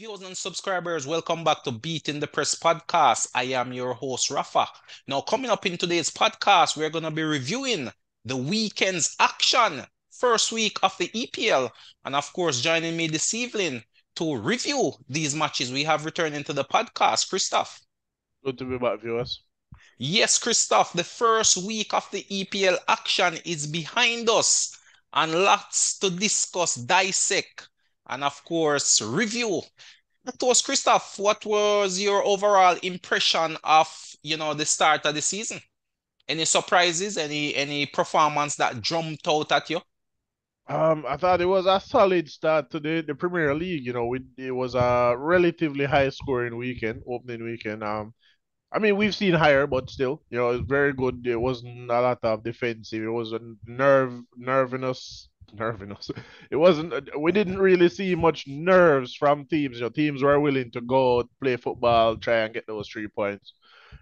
Viewers and subscribers, welcome back to Beating the Press podcast. I am your host, Rafa. Now, coming up in today's podcast, we're going to be reviewing the weekend's action, first week of the EPL. And of course, joining me this evening to review these matches, we have returned into the podcast, Christoph. Good to be back, viewers. Yes, Christoph, the first week of the EPL action is behind us, and lots to discuss, dissect, and of course, review. That was Christoph. What was your overall impression of, the start of the season? Any surprises? Any performance that jumped out at you? I thought it was a solid start to the Premier League. It was a relatively high scoring weekend, opening weekend. I mean, we've seen higher, but still, it's very good. There wasn't a lot of defensive. It was a nerviness. It wasn't. We didn't really see much nerves from teams. Teams were willing to go play football, try and get those 3 points.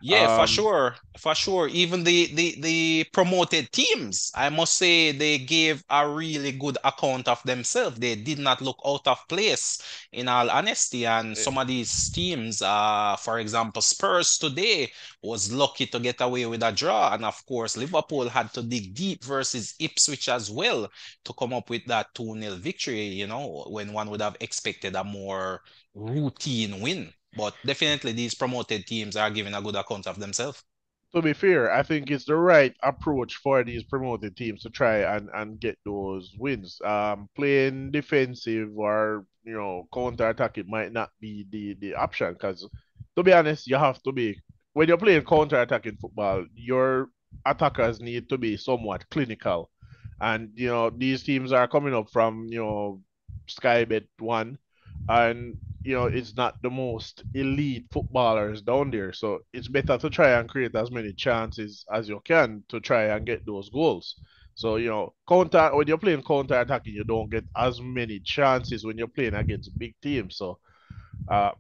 Yeah, for Um, sure. For sure. Even the promoted teams, I must say they gave a really good account of themselves. They did not look out of place, in all honesty. And some of these teams, for example, Spurs today was lucky to get away with a draw. And of course, Liverpool had to dig deep versus Ipswich as well to come up with that 2-0 victory, when one would have expected a more routine win. But definitely these promoted teams are giving a good account of themselves. to be fair, I think it's the right approach for these promoted teams to try and get those wins. Playing defensive or counter attack it might not be the option because to be honest, you have to be when you're playing counter attacking football, your attackers need to be somewhat clinical, and these teams are coming up from Sky Bet one, and it's not the most elite footballers down there. So it's better to try and create as many chances as you can to try and get those goals. So, counter when you're playing counter attacking, you don't get as many chances when you're playing against big teams. So uh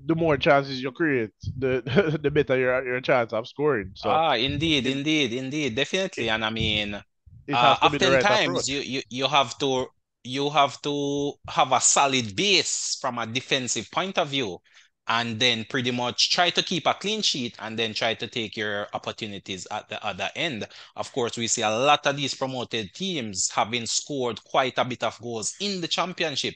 the more chances you create, the the better your chance of scoring. So Indeed, it indeed, indeed, it, definitely. And I mean, it has to be the right oftentimes approach. you have to have a solid base from a defensive point of view, and then pretty much try to keep a clean sheet, and then try to take your opportunities at the other end. Of course, we see a lot of these promoted teams having scored quite a bit of goals in the championship,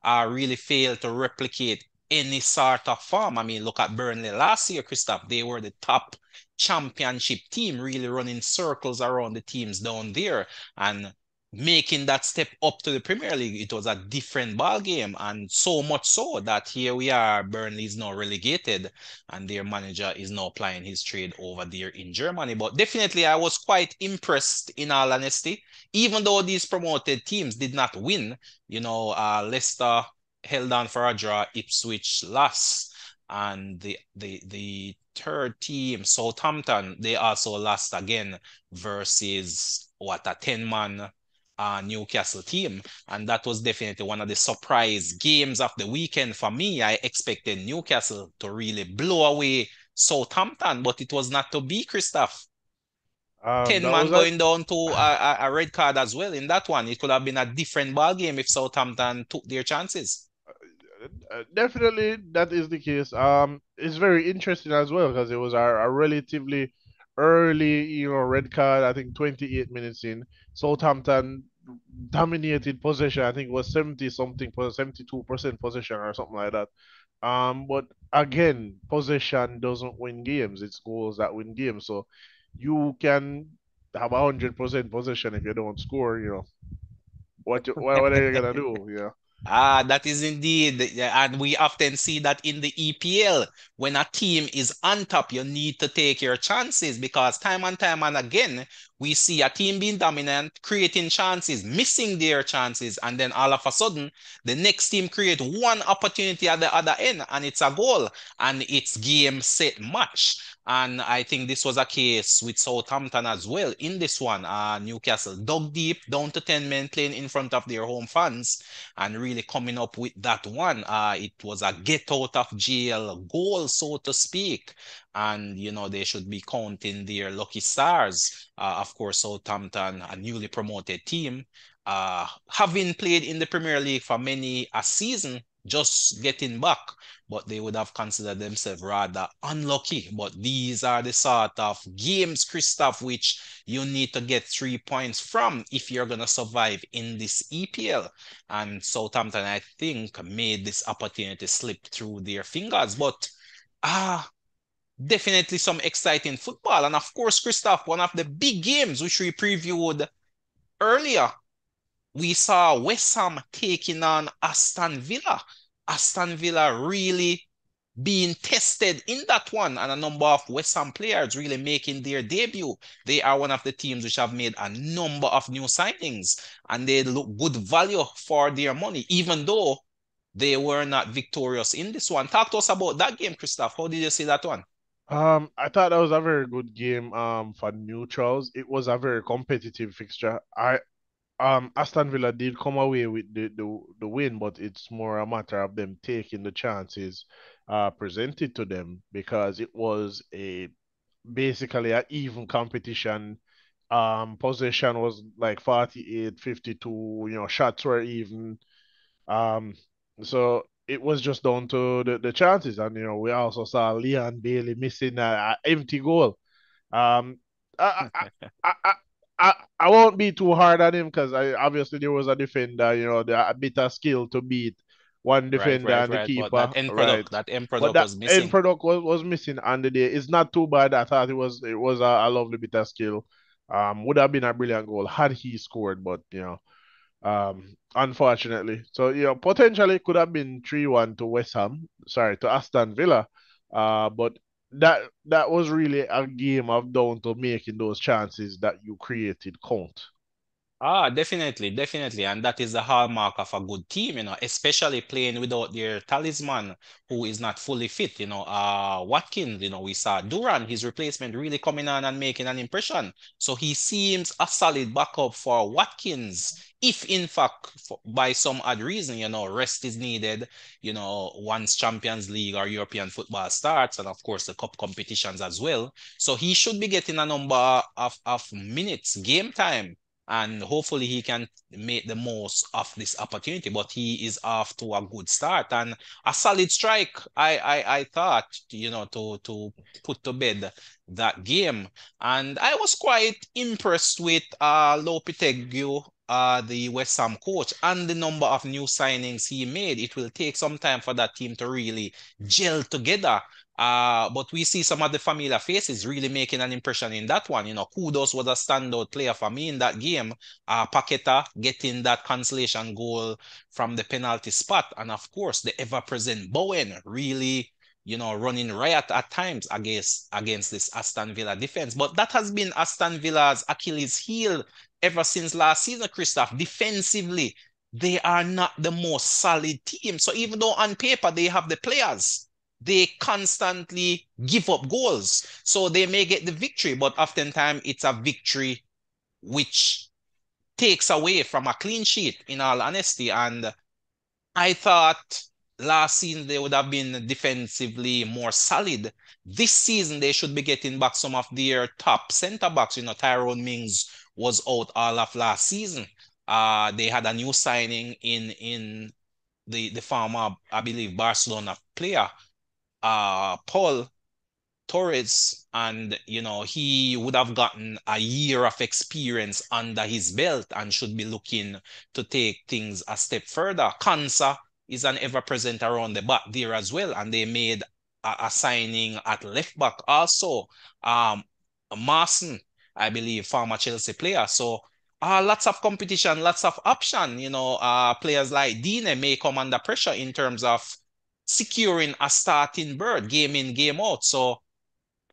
really fail to replicate any sort of form. I mean, look at Burnley last year, Christoph. They were the top championship team, really running circles around the teams down there and making that step up to the Premier League. It was a different ball game, and so much so that here we are. Burnley is now relegated, and their manager is now plying his trade over there in Germany. But definitely, I was quite impressed, in all honesty. Even though these promoted teams did not win, Leicester held on for a draw, Ipswich lost, and the third team, Southampton, they also lost again versus what, a 10-man Newcastle team. And that was definitely one of the surprise games of the weekend for me. I expected Newcastle to really blow away Southampton, but it was not to be, Christoph. 10 That man was a going down to a red card as well in that one. It could have been a different ball game if Southampton took their chances. definitely that is the case. It's very interesting as well because it was a relatively early, red card. I think 28 minutes in. Southampton dominated possession. I think it was 70 something, 72% possession or something like that. But again, possession doesn't win games. It's goals that win games. So you can have 100% possession if you don't score. What are you gonna do? Yeah. That is indeed, yeah, and we often see that in the EPL. When a team is on top, you need to take your chances because time and time and again, we see a team being dominant, creating chances, missing their chances, and then all of a sudden, the next team create one opportunity at the other end, and it's a goal, and it's game, set, match. And I think this was a case with Southampton as well in this one. Newcastle dug deep, down to 10 men playing in front of their home fans and really coming up with that one. It was a get out of jail goal, so to speak. And, they should be counting their lucky stars. Of course, Southampton, a newly promoted team, having played in the Premier League for many a season, just getting back, but they would have considered themselves rather unlucky. But these are the sort of games, Christoph, which you need to get 3 points from if you're going to survive in this EPL. And Southampton, I think, made this opportunity slip through their fingers. But ah, definitely some exciting football. And of course, Christoph, one of the big games which we previewed earlier, we saw West Ham taking on Aston Villa. Aston Villa really being tested in that one, and a number of West Ham players really making their debut. They are one of the teams which have made a number of new signings, and they look good value for their money, even though they were not victorious in this one. Talk to us about that game, Christoph. How did you see that one? I thought that was a very good game for neutrals. It was a very competitive fixture. I Aston Villa did come away with the win, but it's more a matter of them taking the chances presented to them because it was a basically an even competition. Possession was like 48-52, shots were even. Um, so it was just down to the chances. And, we also saw Leon Bailey missing an empty goal. Um, I, I, I, I, I won't be too hard on him because obviously there was a defender, a bit of skill to beat one Right, defender right, and the right. But keeper, right? that end But product that was end missing. product was missing on the day. It's not too bad. I thought it was a lovely bit of skill. Would have been a brilliant goal had he scored, but unfortunately. So, potentially could have been 3-1 to West Ham, sorry, to Aston Villa. But that was really a game of down to making those chances that you created count. Ah, definitely, definitely. And that is the hallmark of a good team, especially playing without their talisman who is not fully fit. Watkins, we saw Duran, his replacement, really coming on and making an impression. So he seems a solid backup for Watkins. If in fact, by some odd reason, rest is needed, once Champions League or European football starts, and of course the cup competitions as well. So he should be getting a number of minutes, game time, and hopefully he can make the most of this opportunity. But he is off to a good start and a solid strike. I thought, to put to bed that game, and I was quite impressed with Lopetegui, the West Ham coach, and the number of new signings he made. It will take some time for that team to really gel together. But we see some of the familiar faces really making an impression in that one. Kudos was a standout player for me in that game. Paqueta getting that consolation goal from the penalty spot. And of course, the ever-present Bowen really, running riot at times against this Aston Villa defense. But that has been Aston Villa's Achilles heel ever since last season, Christoph. Defensively, they are not the most solid team. So even though on paper they have the players, they constantly give up goals. So they may get the victory, but oftentimes it's a victory which takes away from a clean sheet, in all honesty. And I thought last season they would have been defensively more solid. This season they should be getting back some of their top centre backs. Tyrone Mings was out all of last season. They had a new signing in the former, I believe, Barcelona player, Paul Torres, and he would have gotten a year of experience under his belt and should be looking to take things a step further. Kansa is an ever-present around the back there as well, and they made a signing at left back also. Um, Marson, I believe, former Chelsea player. So lots of competition, lots of option. Players like Dine may come under pressure in terms of securing a starting berth game in, game out. So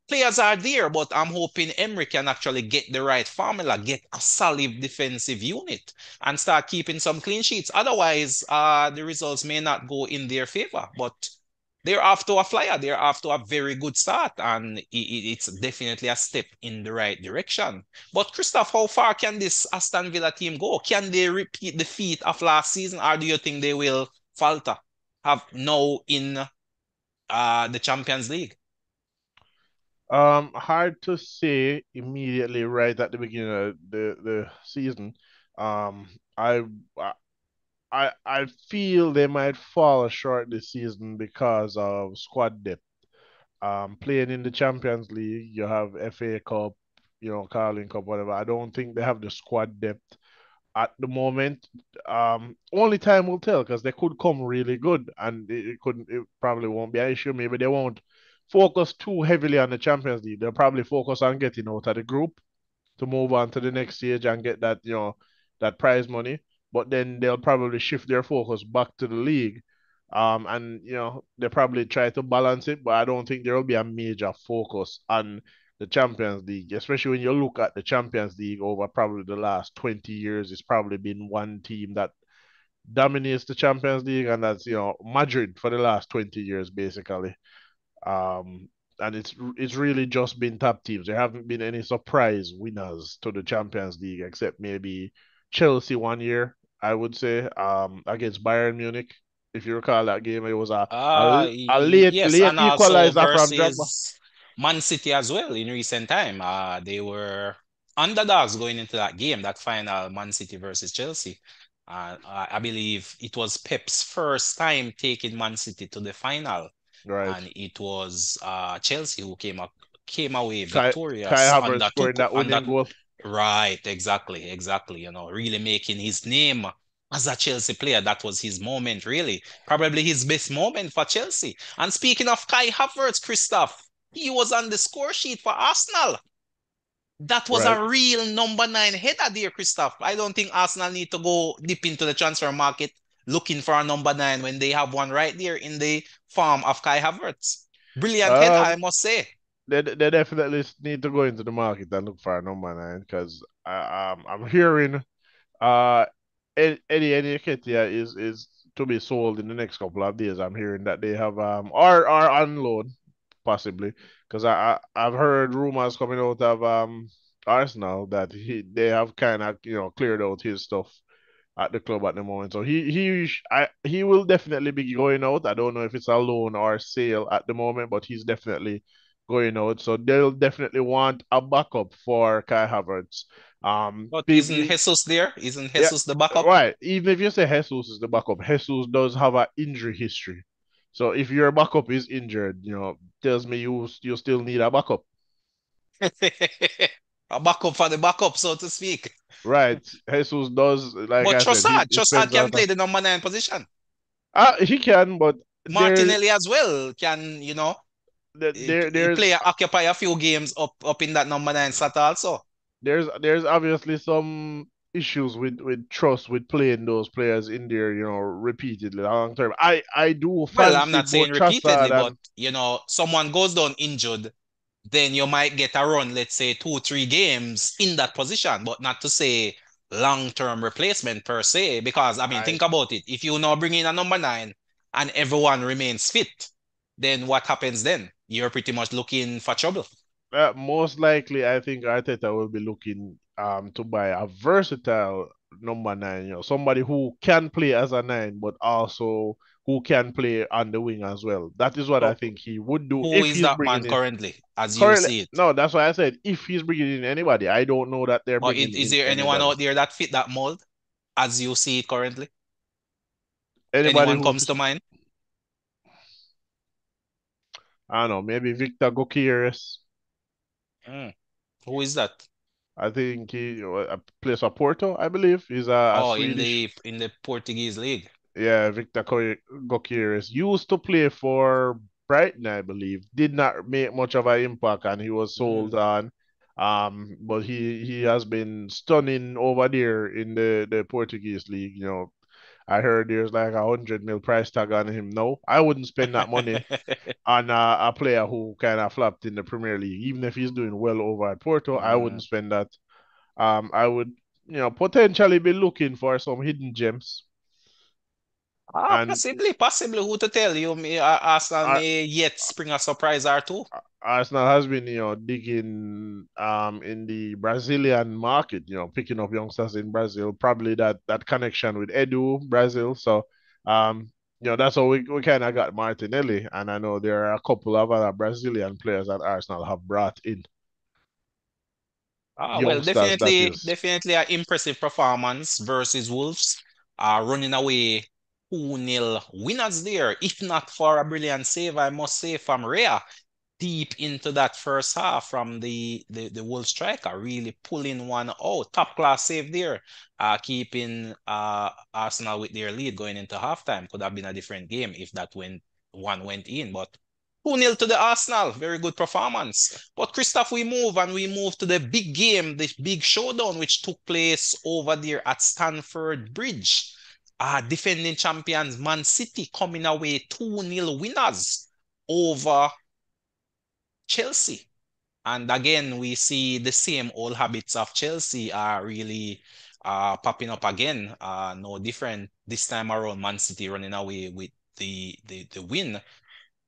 players are there, but I'm hoping Emery can actually get the right formula, get a solid defensive unit, and start keeping some clean sheets. Otherwise, the results may not go in their favor. But they're off to a flyer. They're off to a very good start, and it's definitely a step in the right direction. But Christoph, how far can this Aston Villa team go? Can they repeat the feat of last season, or do you think they will falter? Have now in the Champions League? Hard to say immediately right at the beginning of the season. Um, I I feel they might fall short this season because of squad depth. Playing in the Champions League, you have FA Cup, Carling Cup, whatever. I don't think they have the squad depth at the moment. Only time will tell because they could come really good, and it probably won't be an issue. Maybe they won't focus too heavily on the Champions League. They'll probably focus on getting out of the group to move on to the next stage and get that, that prize money. But then they'll probably shift their focus back to the league. And they probably try to balance it, but I don't think there will be a major focus on the Champions League, especially when you look at the Champions League over probably the last 20 years. It's probably been one team that dominates the Champions League, and that's Madrid for the last 20 years, basically. And it's really just been top teams. There haven't been any surprise winners to the Champions League except maybe Chelsea one year, I would say, against Bayern Munich. If you recall that game, it was a late Yes, late and also equalizer from Drogba. versus Man City as well in recent time. They were underdogs going into that game, that final Man City versus Chelsea. I believe it was Pep's first time taking Man City to the final, Right. and it was Chelsea who came away Kai victorious Havertz under scoring that under winning goal. right, exactly. Really making his name as a Chelsea player. That was his moment, really. Probably his best moment for Chelsea. And speaking of Kai Havertz, Christoph, he was on the score sheet for Arsenal. That was Right. a real number nine header there, Christoph. I don't think Arsenal need to go deep into the transfer market looking for a number nine when they have one right there in the form of Kai Havertz. Brilliant header, I Um, must say. they definitely need to go into the market and look for a number nine because I'm hearing Eddie Nketiah is to be sold in the next couple of days. I'm hearing that they have or on loan possibly because I've heard rumors coming out of Arsenal that they have kind of cleared out his stuff at the club at the moment. So he will definitely be going out. I don't know if it's a loan or sale at the moment, but he's definitely going out. So they'll definitely want a backup for Kai Havertz. But isn't People, Jesus there? Isn't yeah, Jesus the backup? right. Even if you say Jesus is the backup, Jesus does have an injury history. So if your backup is injured, tells me you still need a backup. A backup for the backup, so to speak. Right. Jesus does, like But I said, he Trossard spends a can lot of play the number nine position. he can, but there Martinelli as well can, play there's occupy a few games up in that number nine slot also. there's obviously some issues with trust with playing those players in there, repeatedly long term. I do Well, I'm fancy not both saying repeatedly, Trossard but and someone goes down injured, then you might get a run, let's say 2, 3 games in that position, but not to say long-term replacement per se. Because I mean, I think about it. If you now bring in a number nine and everyone remains fit, then what happens then? You're pretty much looking for trouble. most likely I think Arteta will be looking to buy a versatile number nine, somebody who can play as a nine, but also who can play on the wing as well. That is what I So, think he would do who if is he's that bringing man in. currently, as you Currently, see it? no, that's why I said if he's bringing in anybody. I don't know that they're Or bringing is in there anyone anybody. out there that fit that mold, as you see it currently? Anybody Anyone who, comes to mind? I don't know, maybe Victor Gokieres. Hmm. Who is that? I think he plays for Porto, I believe. He's a Oh, in Swedish. the Portuguese league. Yeah, Gokieres used to play for Brighton, I believe. Did not make much of an impact, and he was sold Hmm. on. But he has been stunning over there in the Portuguese league. I heard there's like 100 mil price tag on him. No, I wouldn't spend that money on a player who kind of flopped in the Premier League. Even if he's doing well over at Porto, I Hmm. wouldn't spend that. I would, potentially be looking for some hidden gems. And Possibly. Who to tell you? Arsenal Ar- may yet spring a surprise or two. Arsenal has been, digging in the Brazilian market, picking up youngsters in Brazil, probably that connection with Edu, Brazil. So that's how we kind of got Martinelli. And I know there are a couple of other Brazilian players that Arsenal have brought in. Well, Youngsters, that definitely, is. definitely an impressive performance versus Wolves. running away 2-0 winners there, if not for a brilliant save, I must say, from Rhea deep into that first half from the Wolves striker, really pulling one out. Top class save there, keeping Arsenal with their lead going into halftime. Could have been a different game if that went in, but 2-0 to the Arsenal. Very good performance. But Christoph, we move to the big game, the big showdown, which took place over there at Stamford Bridge. Defending champions Man City coming away 2-0 winners over Chelsea. And again, we see the same old habits of Chelsea are really popping up again. No different this time around. Man City running away with the win.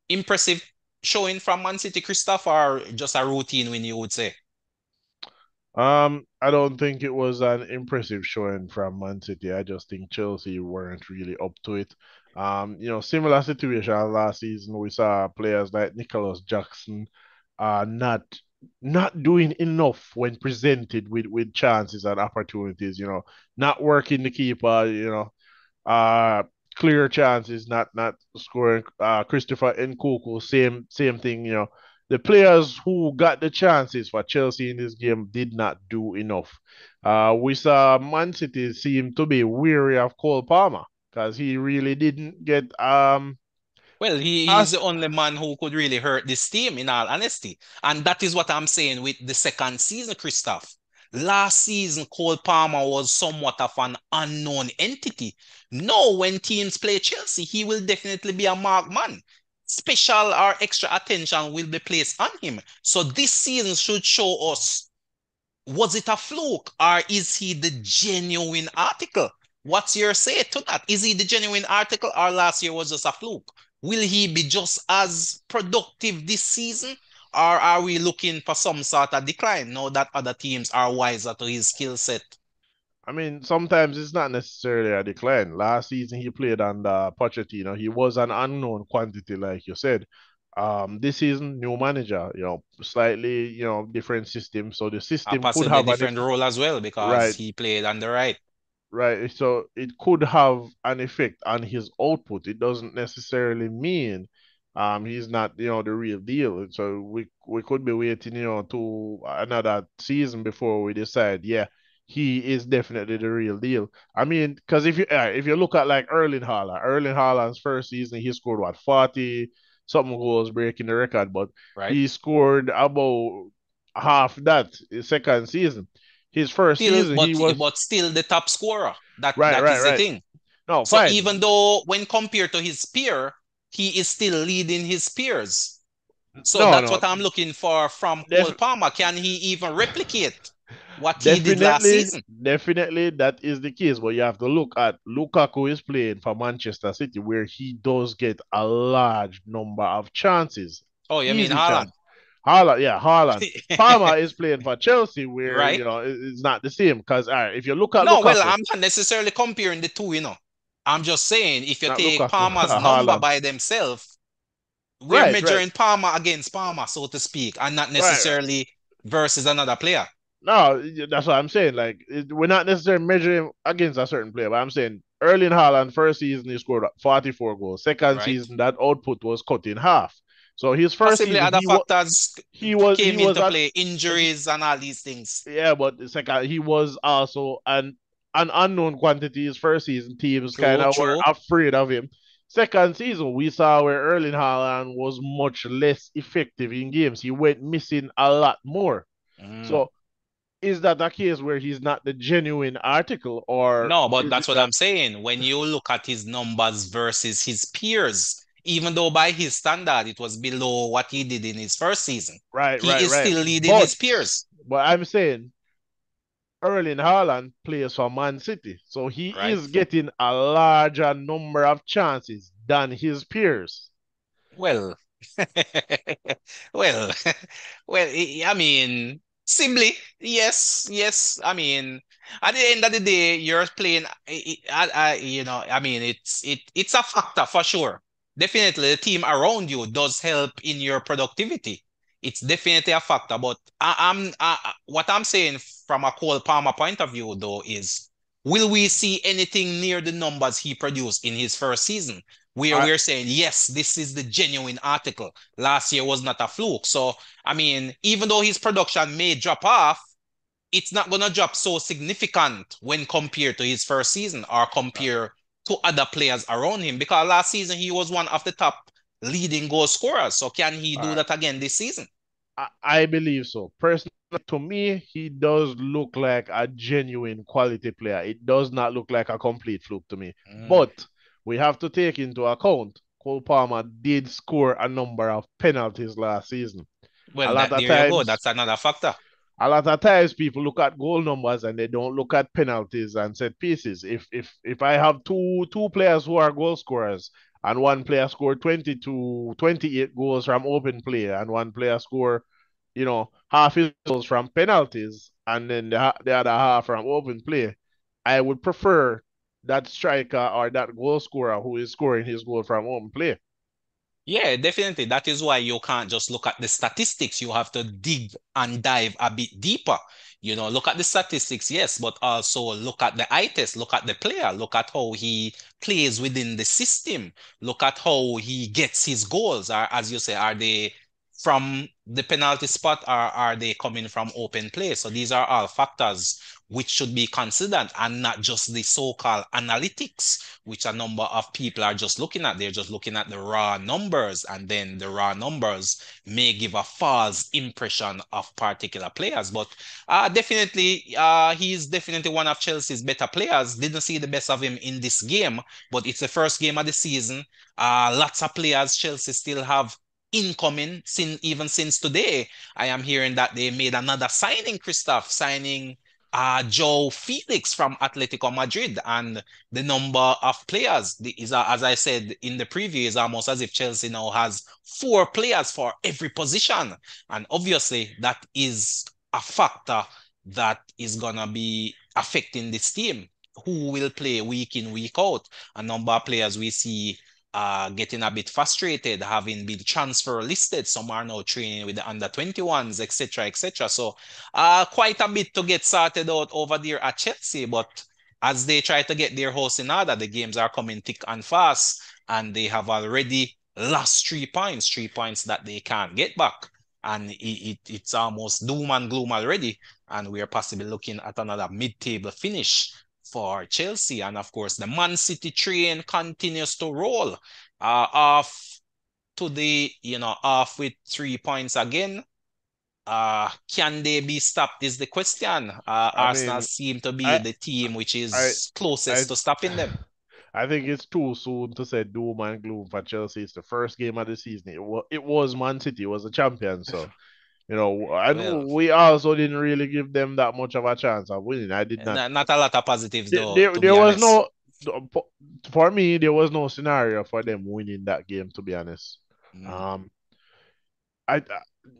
Impressive showing from Man City, Christoph, or just a routine win, you would say? I don't think it was an impressive showing from Man City. I just think Chelsea weren't really up to it. Similar situation last season. We saw players like Nicholas Jackson, not doing enough when presented with chances and opportunities. Not working the keeper. Uh, clear chances, not scoring. Christopher Nkunku, same thing. The players who got the chances for Chelsea in this game did not do enough. We saw Man City seem to be weary of Cole Palmer because he really didn't get Well, he's as the only man who could really hurt this team, in all honesty. And that is what I'm saying with the second season, Christoph. Last season, Cole Palmer was somewhat of an unknown entity. Now, when teams play Chelsea, he will definitely be a marked man. Special or extra attention will be placed on him. So this season should show us, was it a fluke or is he the genuine article? What's your say to that? Is he the genuine article or last year was just a fluke? Will he be just as productive this season? Or are we looking for some sort of decline now that other teams are wiser to his skill set? I mean, sometimes it's not necessarily a decline. Last season he played under Pochettino. He was an unknown quantity, like you said. This season, new manager, slightly, different system. So the system could Possibly have an different role as well because right. he played on the right. Right. So it could have an effect on his output. It doesn't necessarily mean he's not, the real deal. So we could be waiting, to another season before we decide, yeah, he is definitely the real deal. I mean, because if you look at like Erling Haaland's first season, he scored what, 40 something goals, breaking the record, but Right? he scored about half that his second season. His first Still, season, but he was but still the top scorer. That right, that right, is the right. thing. No, So fine. even though when compared to his peer, he is still leading his peers. So No, that's no. what I'm looking for from Cole Def Palmer. Can he even replicate what he did last definitely, season? definitely that is the case. But you have to look at Lukaku is playing for Manchester City, where he does get a large number of chances, Oh, you mean easy Haaland? chance. Haaland, yeah, Haaland. Palmer is playing for Chelsea, where Right? it's not the same. Because if you look at No, well, Lukaku, I'm not necessarily comparing the two. I'm just saying if you not take Lukaku, Palmer's number Haaland. by themselves, we're Right, right, measuring Palmer against Palmer, so to speak, and not right. necessarily versus another player. No, that's what I'm saying. Like, we're not necessarily measuring against a certain player, but I'm saying Erling Haaland, first season, he scored 44 goals. Second Right? season, that output was cut in half. So his first Possibly season, other factors he came was into at play, injuries and all these things. yeah, but the second he was also an unknown quantity. His first season, teams kind True, of were true. afraid of him. Second season, we saw where Erling Haaland was much less effective in games. He went missing a lot more. Mm. So is that a case where he's not the genuine article, or No, but is it that's what that I'm saying. When you look at his numbers versus his peers, even though by his standard it was below what he did in his first season, right, he right, is right? still leading But his peers, I'm saying Erling Haaland plays for Man City, so he right? is getting a larger number of chances than his peers. Well, well, well, I mean, simply, yes, yes. I mean, at the end of the day, you're playing, I mean, it's a factor for sure. Definitely, the team around you does help in your productivity. It's definitely a factor. But what I'm saying from a Cole Palmer point of view, though, is Will we see anything near the numbers he produced in his first season? Where I we're saying, yes, this is the genuine article. Last year was not a fluke. So, I mean, even though his production may drop off, it's not going to drop so significant when compared to his first season or compared to other players around him. Because last season he was one of the top leading goal scorers. So can he do I, that again this season? I believe so. Personally, to me, he does look like a genuine quality player. It does not look like a complete fluke to me. Mm. But we have to take into account Cole Palmer did score a number of penalties last season. A Well, lot that of there you go. times That's another factor. people look at goal numbers and they don't look at penalties and set pieces. If I have two players who are goal scorers and one player scored 20 to 28 goals from open play and one player score, half his goals from penalties and then the other half from open play, I would prefer that striker or that goal scorer who is scoring his goal from open play. Yeah, definitely. That is why you can't just look at the statistics. You have to dig and dive a bit deeper. Look at the statistics, yes, but also look at the eye test, look at the player, look at how he plays within the system, look at how he gets his goals. Are, as you say, are they from the penalty spot or are they coming from open play? So these are all factors which should be considered and not just the so-called analytics, which a number of people are just looking at. They're just looking at the raw numbers, and then the raw numbers may give a false impression of particular players. But definitely, he's definitely one of Chelsea's better players. Didn't see the best of him in this game, but it's the first game of the season. Lots of players Chelsea still have incoming since today. I am hearing that they made another signing, Christoph, signing Joe Felix from Atletico Madrid, and the number of players is, as I said in the preview, is almost as if Chelsea now has four players for every position, and obviously that is a factor that is gonna be affecting this team. Who will play week in, week out? A number of players we see getting a bit frustrated, having been transfer listed. Some are now training with the under 21s, etc., etc. So, quite a bit to get sorted out over there at Chelsea. But as they try to get their house in order, the games are coming thick and fast, and they have already lost 3 points, 3 points that they can't get back. And it's almost doom and gloom already. And we're possibly looking at another mid-table finish for Chelsea. And of course, the Man City train continues to roll off off with 3 points again. Can they be stopped is the question. I Arsenal mean, seem to be I the team which I is I closest to stopping them. I think it's too soon to say doom and gloom for Chelsea. It's the first game of the season. It was Man City, it was the champion. So, and Well, we also didn't really give them that much of a chance of winning. I did not. not a lot of positives There, though, there, to be there was honest. no, for me, there was no scenario for them winning that game, to be honest. Mm, Um, I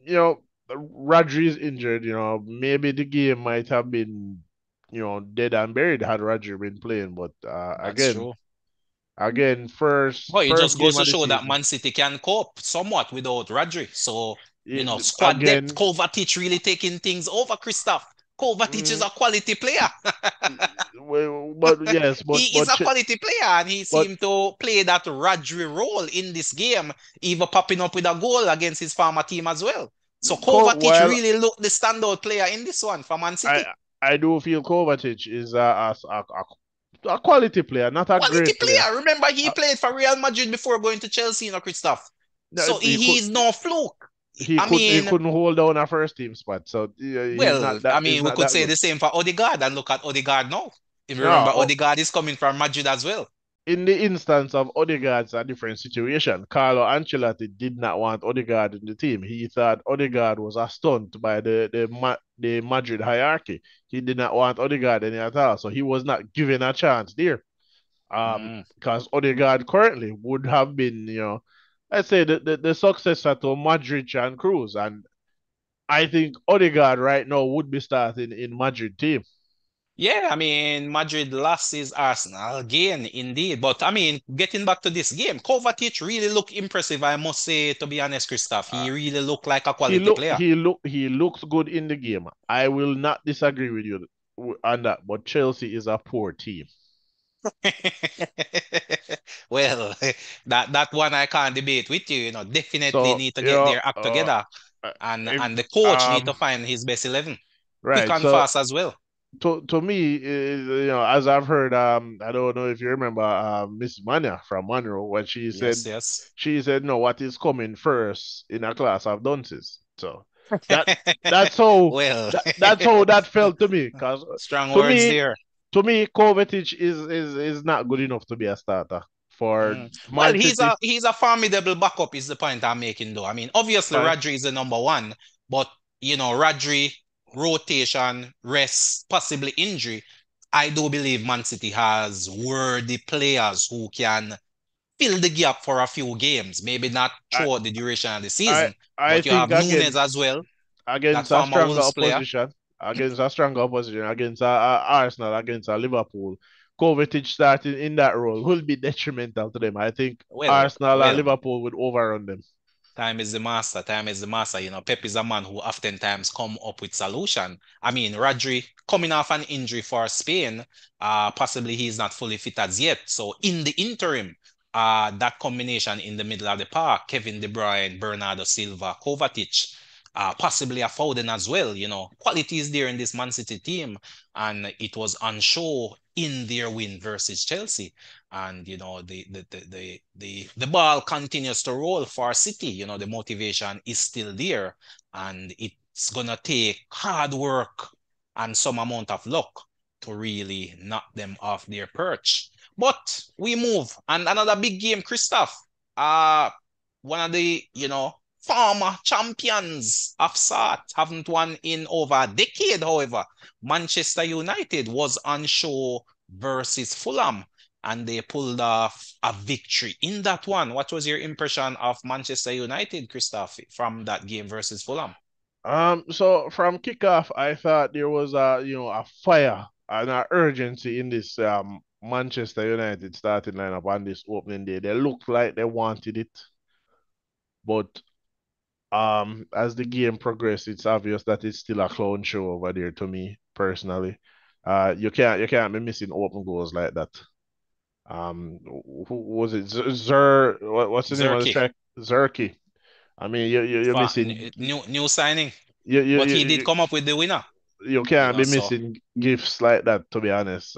you know, Rodri is injured, maybe the game might have been, dead and buried had Rodri been playing, but that's again, true. first But it first just goes game to of the show that season. Man City can cope somewhat without Rodri. So, squad depth, Again, Kovacic really taking things over, Christoph. Kovacic is mm, a quality player. well, but yes, He is a quality player, and he but seemed to play that Rodri role in this game, even popping up with a goal against his former team as well. So Kovacic while really looked the standout player in this one for Man I City. I do feel Kovacic is a quality player, not a Quality great player. player. Remember, he Uh, played for Real Madrid before going to Chelsea, Christoph. no, So he's no fluke. I he mean, couldn't hold down a first team spot, so well, he's we not could that say good. the same for Odegaard and look at Odegaard now. If you remember, No, Odegaard is coming from Madrid as well. in the instance of Odegaard's a different situation. Carlo Ancelotti did not want Odegaard in the team. He thought Odegaard was a stunt by the Madrid hierarchy. He did not want Odegaard any at all, so he was not given a chance there. Mm. Because Odegaard currently would have been, I'd say the successor to Madrid and Cruz, and I think Odegaard right now would be starting in Madrid team. Yeah, I mean, Madrid lost his Arsenal again, indeed. But I mean, getting back to this game, Kovacic really looked impressive, I must say, to be honest, Christoph. Uh, He really looked like a quality player. he looks good in the game. I will not disagree with you. on that, but Chelsea is a poor team. Well, that one I can't debate with you. You know, definitely So, need to get their act together, and if and the coach need um to find his best 11, quick right, and so fast as well. to me, as I've heard, I don't know if you remember, Miss Mania from Monroe when Yes, yes. she said, no, what is coming first in a class of dunces. So that that's how Well, that's how that felt to me. Because strong to words me, there. Kovacic is not good enough to be a starter for Well, Man City. he's a formidable backup, is the point I'm making, though. I mean, obviously, Fine. Rodri is the number one, but Rodri, rotation, rest, possibly injury. I do believe Man City has worthy players who can fill the gap for a few games. Maybe not I throughout the duration of the I season, I but you think have Nunes as well, that against a former stronger Wolves player. opposition, against Arsenal, against Liverpool, Kovacic starting in that role will be detrimental to them. I think Well, Arsenal and well, Liverpool would overrun them. time is the master. Time is the master. Pep is a man who oftentimes come up with solution. I mean, Rodri coming off an injury for Spain, possibly he's not fully fit as yet. So in the interim, that combination in the middle of the park, Kevin De Bruyne, Bernardo Silva, Kovacic, possibly a Foden as well. Quality is there in this Man City team, and it was on show in their win versus Chelsea. And the ball continues to roll for City. The motivation is still there, and it's gonna take hard work and some amount of luck to really knock them off their perch. But we move, and another big game, Christoph. Uh One of the former champions of sort haven't won in over a decade. However, Manchester United was on show versus Fulham, and they pulled off a victory in that one. What was your impression of Manchester United, Christoph, from that game versus Fulham? So from kickoff, I thought there was a fire and an urgency in this Manchester United starting lineup on this opening day. They looked like they wanted it, but as the game progressed, it's obvious that it's still a clown show over there to me personally. You can't be missing open goals like that. Who was it? What's the name of the Zerki, track? Zerky. I mean, you're missing. new signing, You, you but you he did you come up with the winner. you can't be So missing gifts like that, to be honest.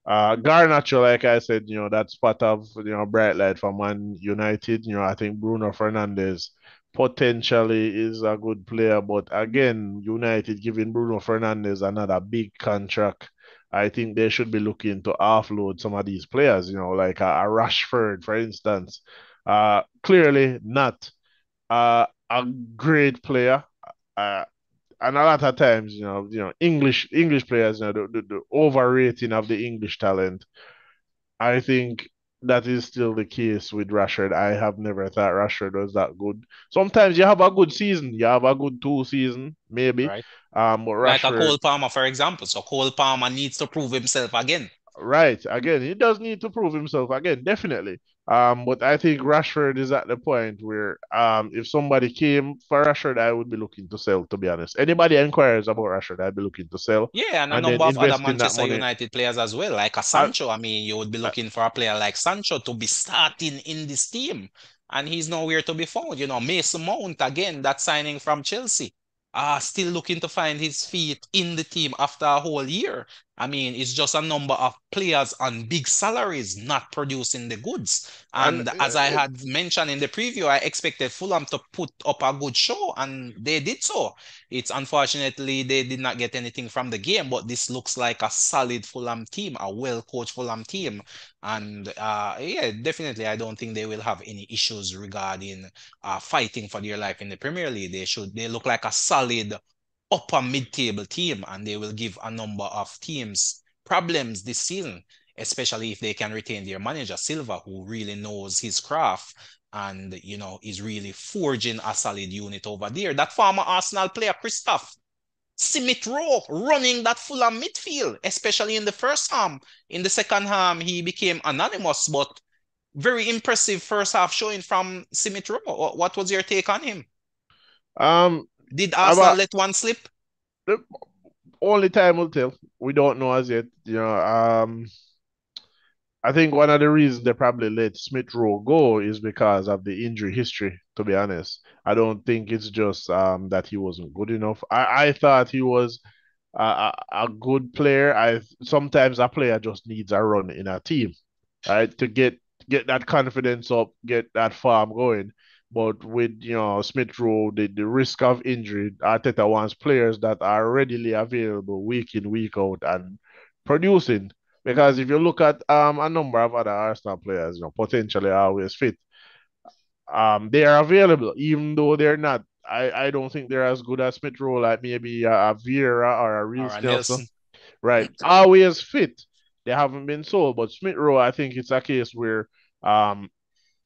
Garnacho, like I said, that's part of bright light for Man United. I think Bruno Fernandes potentially is a good player, but again, United giving Bruno Fernandes another big contract. I think they should be looking to offload some of these players, like a Rashford, for instance. Clearly not a great player. Uh, and a lot of times, English players, the overrating of the English talent. I think that is still the case with Rashford. I have never thought Rashford was that good. Sometimes you have a good season, you have a good 2 season, maybe. right, But like a Rashford, Cole Palmer, for example. So Cole Palmer needs to prove himself again. right, again, he does need to prove himself again, definitely. But I think Rashford is at the point where if somebody came for Rashford, I would be looking to sell, to be honest. Anybody inquires about Rashford, I'd be looking to sell Yeah, and a and then number of other invest in that Manchester money. United players as well, like a I, Sancho. I mean, you would be I, looking for a player like Sancho to be starting in this team, and he's nowhere to be found. Mason Mount again, that signing from Chelsea. Still looking to find his feet in the team after a whole year. I mean, it's just a number of players on big salaries not producing the goods. and And as I had mentioned in the preview, I expected Fulham to put up a good show, and they did so. It's unfortunately they did not get anything from the game, but this looks like a solid Fulham team, a well-coached Fulham team. And yeah, definitely, I don't think they will have any issues regarding fighting for their life in the Premier League. They look like a solid upper mid-table team, and they will give a number of teams problems this season, especially if they can retain their manager Silva, who really knows his craft and is really forging a solid unit over there. That former Arsenal player, Christoph, Smith Rowe, running that Fulham midfield, especially in the first half. In the second half, he became anonymous, but very impressive first half showing from Smith Rowe. What was your take on him? um Did Arsenal about let one slip? only time will tell. We don't know as yet. I think one of the reasons they probably let Smith Rowe go is because of the injury history, to be honest. I don't think it's just that he wasn't good enough. I thought he was a good player. I sometimes a player just needs a run in a team, right, to get that confidence up, get that farm going. But with Smith Rowe, the risk of injury, Arteta wants players that are readily available week in, week out and producing. Because if you look at a number of other Arsenal players, potentially always fit, they are available, even though they're not. I don't think they're as good as Smith Rowe, like maybe a Vieira or a Or a Reece Nelson, Nelson. right? Always fit. They haven't been sold, but Smith Rowe, I think it's a case where um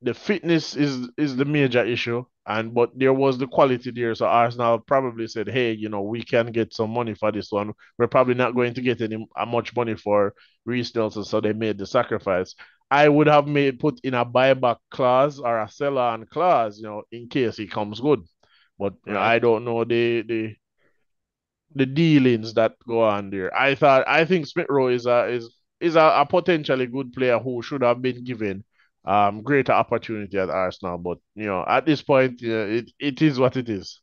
the fitness is the major issue, and but there was the quality there. So Arsenal probably said, hey, we can get some money for this one. We're probably not going to get any much money for Reece Nelson, so they made the sacrifice. I would have made put in a buyback clause or a sell on clause, in case he comes good. But Right. I don't know the dealings that go on there. I think Smith Rowe is a potentially good player who should have been given greater opportunity at Arsenal. But at this point, it is what it is.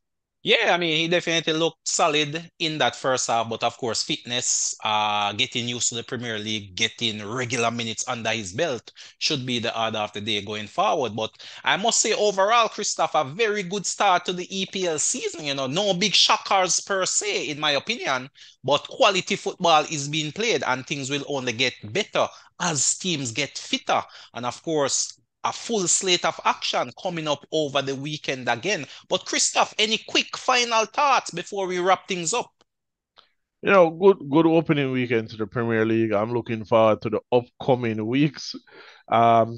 Yeah, I mean, he definitely looked solid in that first half, but of course, fitness, getting used to the Premier League, getting regular minutes under his belt should be the order of the day going forward. But I must say, overall, Christoph, a very good start to the EPL season. No big shockers per se, in my opinion, but quality football is being played, and things will only get better as teams get fitter. And of course, a full slate of action coming up over the weekend again. But Christoph, any quick final thoughts before we wrap things up? Good opening weekend to the Premier League. I'm looking forward to the upcoming weeks. Um,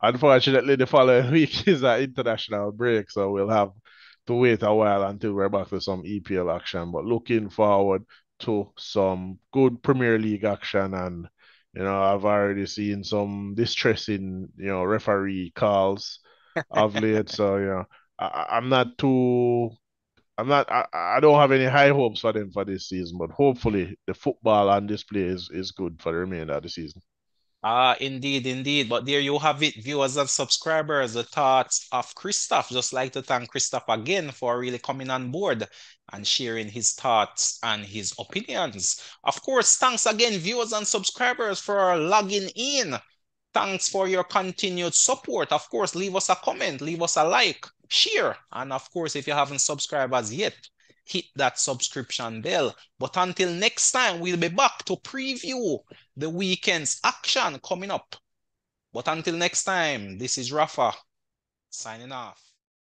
Unfortunately, the following week is an international break, so we'll have to wait a while until we're back to some EPL action. But looking forward to some good Premier League action, and I've already seen some distressing, referee calls of late. So I'm not too. I don't have any high hopes for them for this season, but hopefully the football on display is good for the remainder of the season. Indeed, indeed. But there you have it, viewers and subscribers, the thoughts of Christoph. Just like to thank Christoph again for really coming on board and sharing his thoughts and his opinions. Of course, thanks again, viewers and subscribers, for logging in. Thanks for your continued support. Of course, leave us a comment, leave us a like, share, and of course, if you haven't subscribed as yet, hit that subscription bell. But until next time, we'll be back to preview the weekend's action coming up. But until next time, this is Rafa signing off.